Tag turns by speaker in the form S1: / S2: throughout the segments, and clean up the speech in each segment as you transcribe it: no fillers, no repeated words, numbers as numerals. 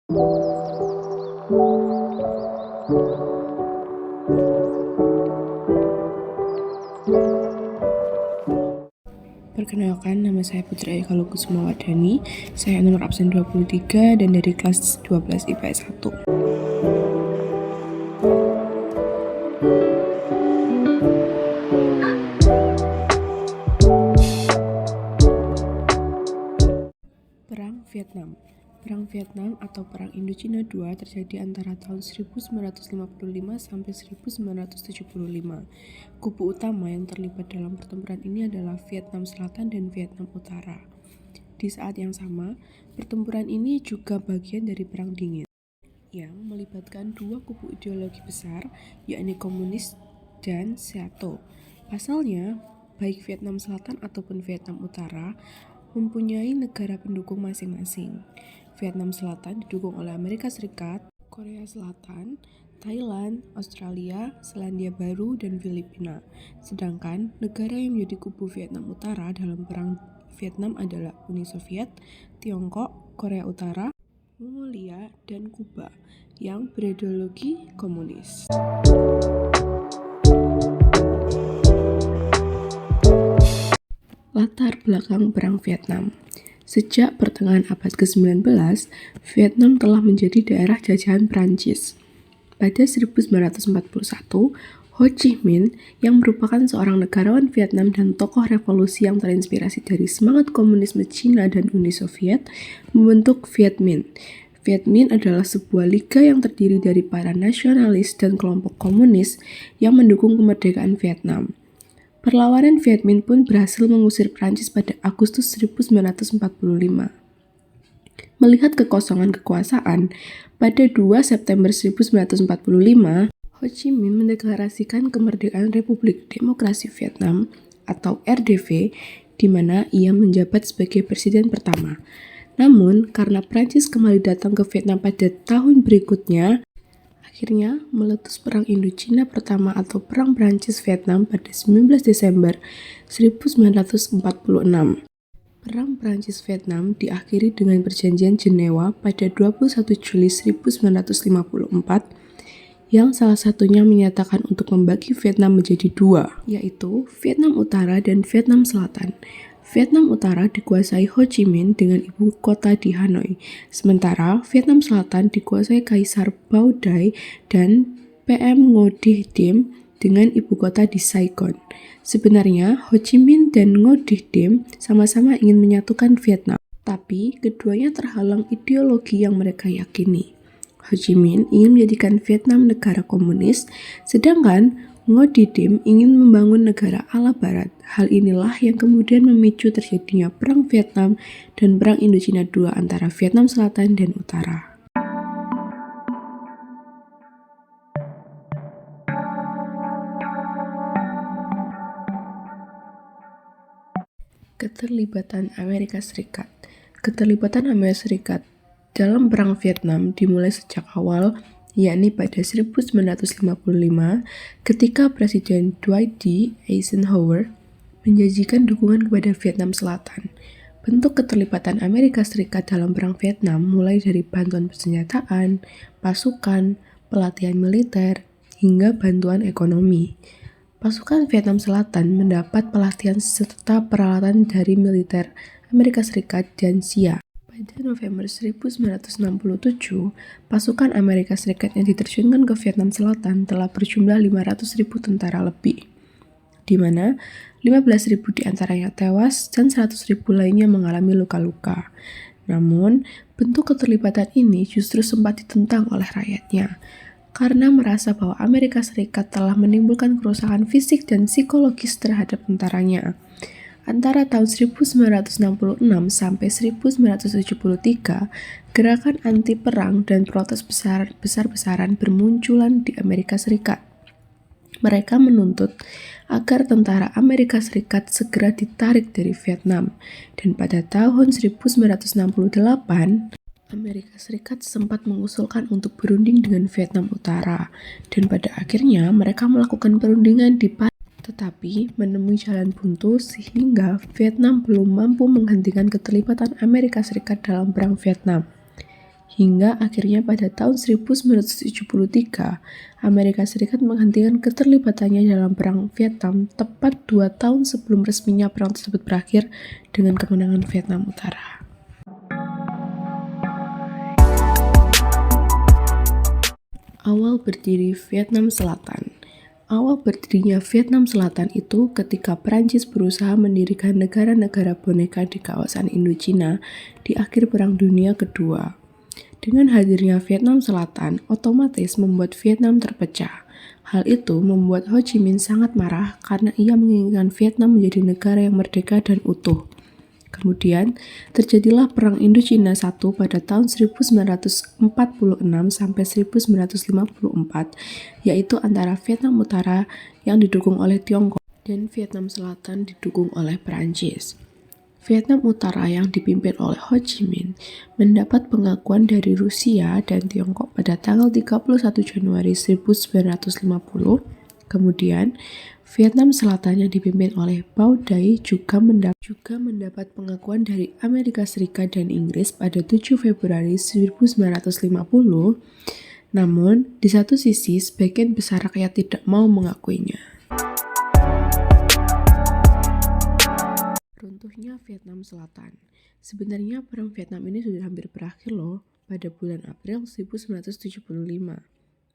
S1: Perkenalkan, nama saya Putri Eka Lukusmawardhani. Saya nomor absen 23 dan dari kelas 12 IPS 1. Perang Vietnam. Perang Vietnam atau Perang Indochina II terjadi antara tahun 1955 sampai 1975. Kubu utama yang terlibat dalam pertempuran ini adalah Vietnam Selatan dan Vietnam Utara. Di saat yang sama, pertempuran ini juga bagian dari Perang Dingin yang melibatkan dua kubu ideologi besar, yakni komunis dan Seato. Pasalnya, baik Vietnam Selatan ataupun Vietnam Utara mempunyai negara pendukung masing-masing. Vietnam Selatan didukung oleh Amerika Serikat, Korea Selatan, Thailand, Australia, Selandia Baru, dan Filipina. Sedangkan negara yang menjadi kubu Vietnam Utara dalam Perang Vietnam adalah Uni Soviet, Tiongkok, Korea Utara, Mongolia, dan Kuba yang berideologi komunis. Latar belakang Perang Vietnam. Sejak pertengahan abad ke-19, Vietnam telah menjadi daerah jajahan Prancis. Pada 1941, Ho Chi Minh yang merupakan seorang negarawan Vietnam dan tokoh revolusi yang terinspirasi dari semangat komunisme Cina dan Uni Soviet membentuk Viet Minh. Viet Minh adalah sebuah liga yang terdiri dari para nasionalis dan kelompok komunis yang mendukung kemerdekaan Vietnam. Perlawanan Viet Minh pun berhasil mengusir Prancis pada Agustus 1945. Melihat kekosongan kekuasaan, pada 2 September 1945, Ho Chi Minh mendeklarasikan kemerdekaan Republik Demokrasi Vietnam atau RDV, di mana ia menjabat sebagai presiden pertama. Namun, karena Prancis kembali datang ke Vietnam pada tahun berikutnya, akhirnya meletus Perang Indochina pertama atau Perang Prancis-Vietnam pada 19 Desember 1946. Perang Prancis-Vietnam diakhiri dengan Perjanjian Jenewa pada 21 Juli 1954 yang salah satunya menyatakan untuk membagi Vietnam menjadi dua, yaitu Vietnam Utara dan Vietnam Selatan. Vietnam Utara dikuasai Ho Chi Minh dengan ibu kota di Hanoi, sementara Vietnam Selatan dikuasai Kaisar Bao Dai dan PM Ngo Dinh Diem dengan ibu kota di Saigon. Sebenarnya, Ho Chi Minh dan Ngo Dinh Diem sama-sama ingin menyatukan Vietnam, tapi keduanya terhalang ideologi yang mereka yakini. Ho Chi Minh ingin menjadikan Vietnam negara komunis, sedangkan Ngo Dinh Diem ingin membangun negara ala Barat. Hal inilah yang kemudian memicu terjadinya Perang Vietnam dan Perang Indochina II antara Vietnam Selatan dan Utara. Keterlibatan Amerika Serikat. Keterlibatan Amerika Serikat dalam Perang Vietnam dimulai sejak awal, yakni pada 1955 ketika Presiden Dwight D. Eisenhower menjanjikan dukungan kepada Vietnam Selatan. Bentuk keterlibatan Amerika Serikat dalam Perang Vietnam mulai dari bantuan persenjataan, pasukan, pelatihan militer, hingga bantuan ekonomi. Pasukan Vietnam Selatan mendapat pelatihan serta peralatan dari militer Amerika Serikat dan CIA. Pada November 1967, pasukan Amerika Serikat yang diterjunkan ke Vietnam Selatan telah berjumlah 500.000 tentara lebih, di mana 15.000 diantaranya tewas dan 100.000 lainnya mengalami luka-luka. Namun, bentuk keterlibatan ini justru sempat ditentang oleh rakyatnya, karena merasa bahwa Amerika Serikat telah menimbulkan kerusakan fisik dan psikologis terhadap tentaranya. Antara tahun 1966 sampai 1973, gerakan anti-perang dan protes besar-besaran bermunculan di Amerika Serikat. Mereka menuntut agar tentara Amerika Serikat segera ditarik dari Vietnam, dan pada tahun 1968, Amerika Serikat sempat mengusulkan untuk berunding dengan Vietnam Utara, dan pada akhirnya mereka melakukan perundingan di Paris, tetapi menemui jalan buntu sehingga Vietnam belum mampu menghentikan keterlibatan Amerika Serikat dalam Perang Vietnam. Hingga akhirnya pada tahun 1973, Amerika Serikat menghentikan keterlibatannya dalam Perang Vietnam tepat 2 tahun sebelum resminya perang tersebut berakhir dengan kemenangan Vietnam Utara. Awal berdiri Vietnam Selatan. Awal berdirinya Vietnam Selatan itu ketika Prancis berusaha mendirikan negara-negara boneka di kawasan Indochina di akhir Perang Dunia Kedua. Dengan hadirnya Vietnam Selatan, otomatis membuat Vietnam terpecah. Hal itu membuat Ho Chi Minh sangat marah karena ia menginginkan Vietnam menjadi negara yang merdeka dan utuh. Kemudian, terjadilah Perang Indochina I pada tahun 1946 sampai 1954, yaitu antara Vietnam Utara yang didukung oleh Tiongkok dan Vietnam Selatan didukung oleh Perancis. Vietnam Utara yang dipimpin oleh Ho Chi Minh mendapat pengakuan dari Rusia dan Tiongkok pada tanggal 31 Januari 1950. Kemudian, Vietnam Selatan yang dipimpin oleh Bao Dai juga mendapat pengakuan dari Amerika Serikat dan Inggris pada 7 Februari 1950. Namun, di satu sisi, sebagian besar rakyat tidak mau mengakuinya. Runtuhnya Vietnam Selatan. Sebenarnya Perang Vietnam ini sudah hampir berakhir loh pada bulan April 1975.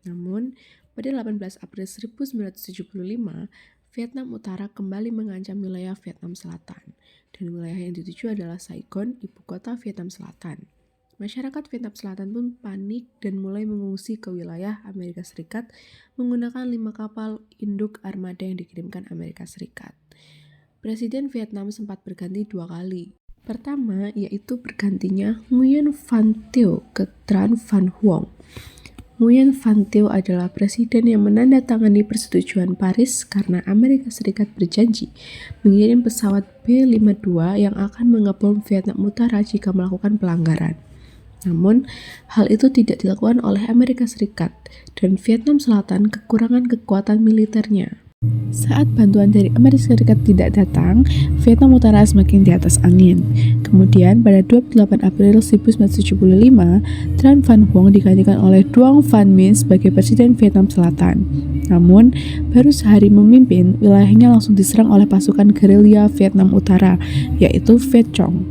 S1: Namun, pada 18 April 1975, Vietnam Utara kembali mengancam wilayah Vietnam Selatan. Dan wilayah yang dituju adalah Saigon, ibu kota Vietnam Selatan. Masyarakat Vietnam Selatan pun panik dan mulai mengungsi ke wilayah Amerika Serikat menggunakan 5 kapal induk armada yang dikirimkan Amerika Serikat. Presiden Vietnam sempat berganti 2 kali. Pertama, yaitu bergantinya Nguyen Van Thieu ke Tran Van Huong. Nguyen Van Thieu adalah presiden yang menandatangani persetujuan Paris karena Amerika Serikat berjanji mengirim pesawat B-52 yang akan mengebom Vietnam Utara jika melakukan pelanggaran. Namun, hal itu tidak dilakukan oleh Amerika Serikat dan Vietnam Selatan kekurangan kekuatan militernya. Saat bantuan dari Amerika Serikat tidak datang, Vietnam Utara semakin di atas angin. Kemudian pada 28 April 1975, Tran Van Huong digantikan oleh Duong Van Minh sebagai Presiden Vietnam Selatan. Namun, baru sehari memimpin, wilayahnya langsung diserang oleh pasukan gerilya Vietnam Utara, yaitu Viet Cong.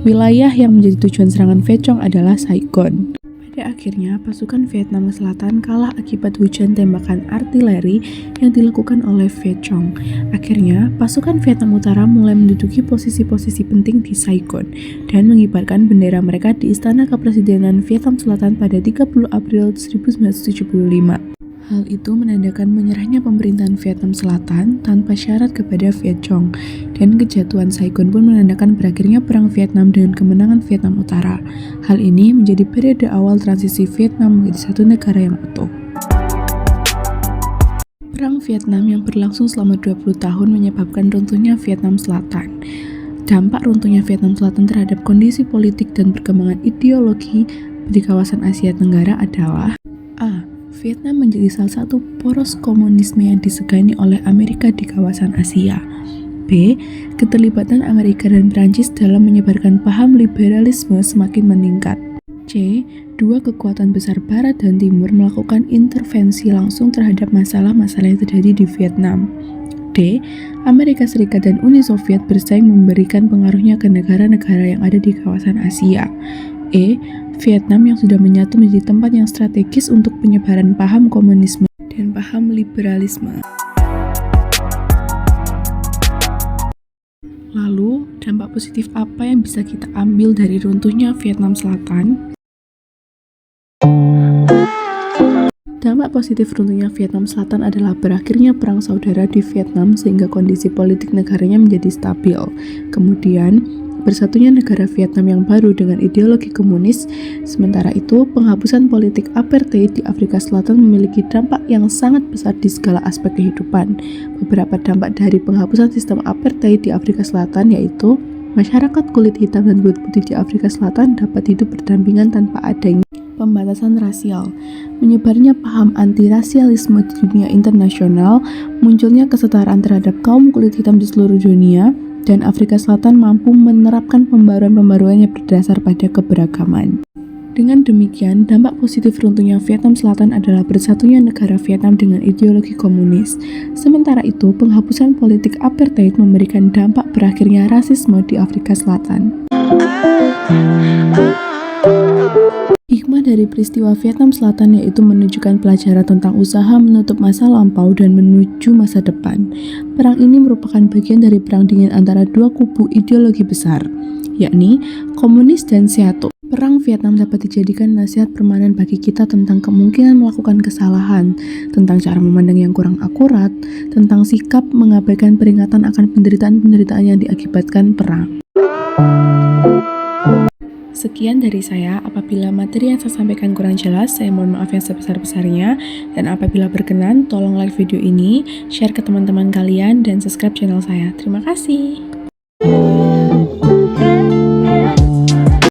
S1: Wilayah yang menjadi tujuan serangan Viet Cong adalah Saigon. Pada akhirnya, pasukan Vietnam Selatan kalah akibat hujan tembakan artileri yang dilakukan oleh Viet Cong. Akhirnya, pasukan Vietnam Utara mulai menduduki posisi-posisi penting di Saigon dan mengibarkan bendera mereka di Istana Kepresidenan Vietnam Selatan pada 30 April 1975. Hal itu menandakan menyerahnya pemerintahan Vietnam Selatan tanpa syarat kepada Viet Cong, dan kejatuhan Saigon pun menandakan berakhirnya Perang Vietnam dengan kemenangan Vietnam Utara. Hal ini menjadi periode awal transisi Vietnam menjadi satu negara yang utuh. Perang Vietnam yang berlangsung selama 20 tahun menyebabkan runtuhnya Vietnam Selatan. Dampak runtuhnya Vietnam Selatan terhadap kondisi politik dan perkembangan ideologi di kawasan Asia Tenggara adalah A. Vietnam menjadi salah satu poros komunisme yang disegani oleh Amerika di kawasan Asia. B. Keterlibatan Amerika dan Prancis dalam menyebarkan paham liberalisme semakin meningkat. C. Dua kekuatan besar Barat dan Timur melakukan intervensi langsung terhadap masalah-masalah yang terjadi di Vietnam. D. Amerika Serikat dan Uni Soviet bersaing memberikan pengaruhnya ke negara-negara yang ada di kawasan Asia. E. Vietnam yang sudah menyatu menjadi tempat yang strategis untuk penyebaran paham komunisme dan paham liberalisme. Lalu, dampak positif apa yang bisa kita ambil dari runtuhnya Vietnam Selatan? Dampak positif runtuhnya Vietnam Selatan adalah berakhirnya perang saudara di Vietnam sehingga kondisi politik negaranya menjadi stabil. Kemudian, bersatunya negara Vietnam yang baru dengan ideologi komunis. Sementara itu, penghapusan politik apartheid di Afrika Selatan memiliki dampak yang sangat besar di segala aspek kehidupan. Beberapa dampak dari penghapusan sistem apartheid di Afrika Selatan yaitu masyarakat kulit hitam dan kulit putih di Afrika Selatan dapat hidup berdampingan tanpa adanya pembatasan rasial, menyebarnya paham anti-rasialisme di dunia internasional, munculnya kesetaraan terhadap kaum kulit hitam di seluruh dunia, dan Afrika Selatan mampu menerapkan pembaruan-pembaruan yang berdasar pada keberagaman. Dengan demikian, dampak positif runtuhnya Vietnam Selatan adalah bersatunya negara Vietnam dengan ideologi komunis. Sementara itu, penghapusan politik apartheid memberikan dampak berakhirnya rasisme di Afrika Selatan. Hikmah dari peristiwa Vietnam Selatan yaitu menunjukkan pelajaran tentang usaha menutup masa lampau dan menuju masa depan. Perang ini merupakan bagian dari perang dingin antara dua kubu ideologi besar, yakni komunis dan Seato. Perang Vietnam dapat dijadikan nasihat permanen bagi kita tentang kemungkinan melakukan kesalahan, tentang cara memandang yang kurang akurat, tentang sikap mengabaikan peringatan akan penderitaan-penderitaan yang diakibatkan perang. Sekian dari saya. Apabila materi yang saya sampaikan kurang jelas, saya mohon maaf yang sebesar-besarnya. Dan apabila berkenan, tolong like video ini, share ke teman-teman kalian, dan subscribe channel saya. Terima kasih.